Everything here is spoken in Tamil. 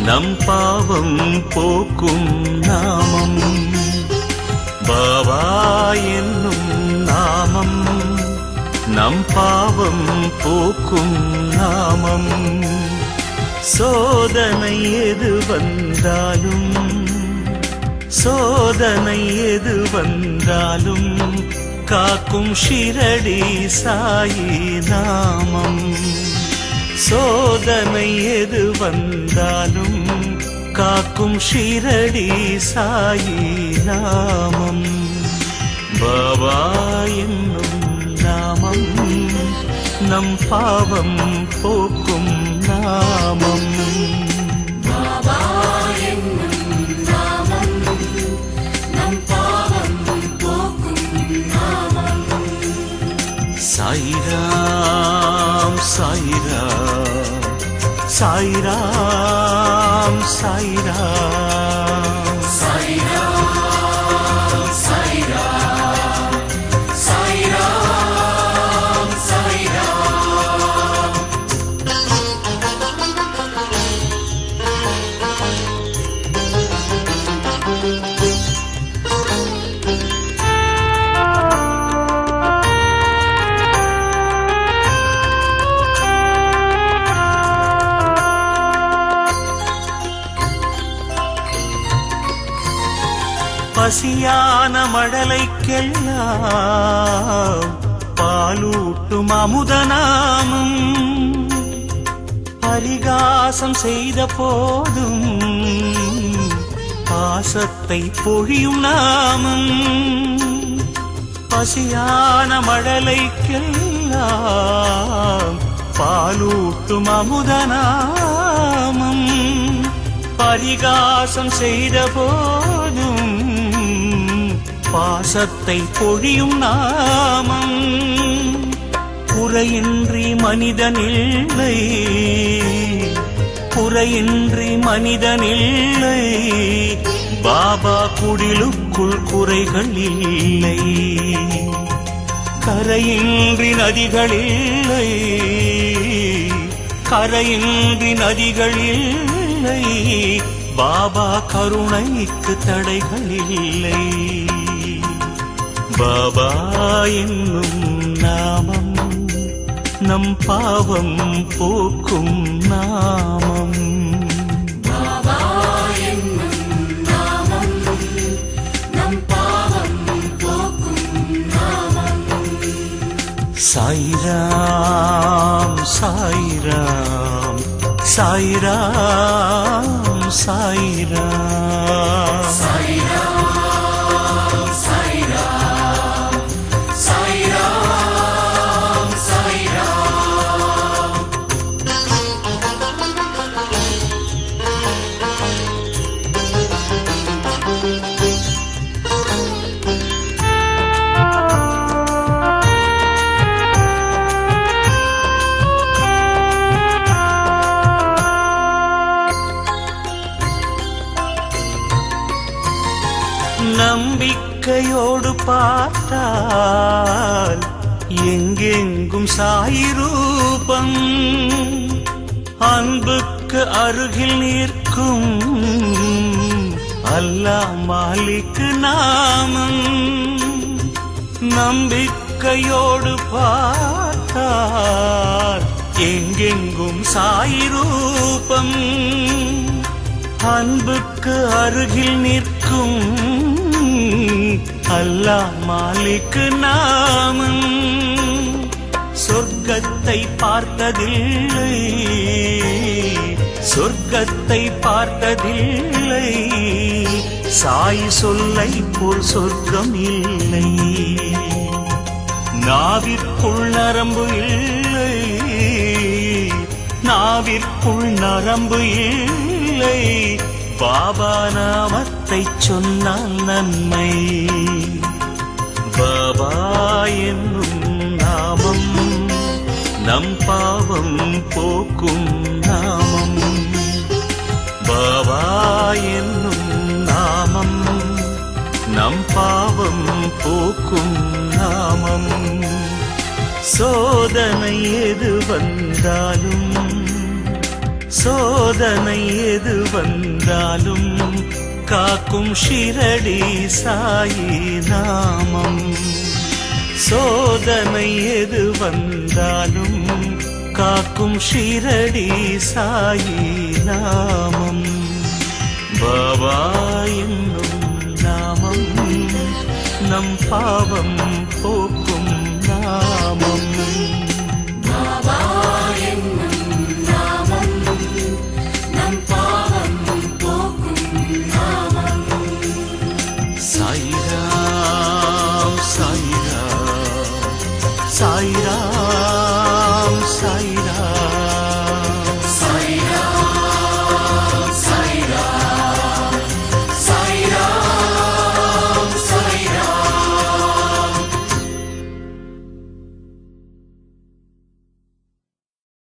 நம் பாவம் போக்கும் நாமம். பாபா என்னும் நாமம் நம் பாவம் போக்கும் நாமம். சோதனை எது வந்தாலும் சோதனை எது வந்தாலும் காக்கும் ஷிரடி சாயி நாமம். சோதனை எது வந்தாலும் காக்கும் ஷிரடி சாயி நாமம். பாபா என்னும் நாமம் நம் பாவம் போக்கும் நாமம். பாபா என்னும் நாமம் நம் பாவம் போக்கும் நாமம். சாயிராம் சாயிராம் சாயிராம் சாயிராம் சாயிராம் சாயிராம் சாயிராம் சாயிராம். பசியான மடலைக்கெல்லாம் பாலூட்டும் அமுதநாமம். பரிகாசம் செய்த போதும் பாசத்தை பொழியும் நாமம். பசியான மடலைக்கெல்லாம் பாலூட்டும் அமுதநாமம். பரிகாசம் செய்த போதும் பாசத்தை பொழியும் நாமம். குறையின்றி மனிதனில்லை குறையின்றி மனிதனில்லை. பாபா குடிலுக்குள் குறைகள் இல்லை. கரையின்றி நதிகளில்லை கரையின்றி நதிகளில்லை. பாபா கருணைக்கு தடைகள் இல்லை. பாபா என்னும் நாமம் நம் பாவம் போக்கும் நாமம். பாபா என்னும் நாமம் நம் பாவம் போக்கும் நாமம். சாயிராம் சாயிராம் சாயிராம் சாயிராம் சாயிராம் சாயிராம் சாயிராம் சாயிராம். நம்பிக்கையோடு பார்த்தால் எங்கெங்கும் சாயி ரூபம். அன்புக்கு அருகில் நிற்கும் அல்லாஹ் மாலிக் நாமம். நம்பிக்கையோடு பார்த்தால் எங்கெங்கும் சாயி ரூபம். அன்புக்கு அருகில் நிற்கும் அல்லாஹ் மாலிக் நாமம். சொர்க்கத்தை பார்த்ததில்லை சொர்க்கத்தை பார்த்ததில்லை. சாய் சொல்லை போல் சொர்க்கம் இல்லை. நாவிற்குள் நரம்பு இல்லை நாவிற்குள் நரம்பு இல்லை. பாபா நாமத்தை சொன்னால் நன்மை. பாபா என்னும் நாமம் நம் பாவம் போக்கும் நாமம். பாபா என்னும் நாமம் நம் பாவம் போக்கும் நாமம். சோதனை எது வந்தாலும் சோதனை எது வந்தாலும் காக்கும் ஷிரடி சாயி நாமம். சோதனை எது வந்தாலும் காக்கும் ஷிரடி சாயி நாமம். பாபா என்னும் நாமம் நம் பாவம் போக்கும் நாமம். பாபா என்னும் நாமம் நம் பாவம் போக்கும் நாமம். சாய்ராம் சாய்ராம் சாய்ராம்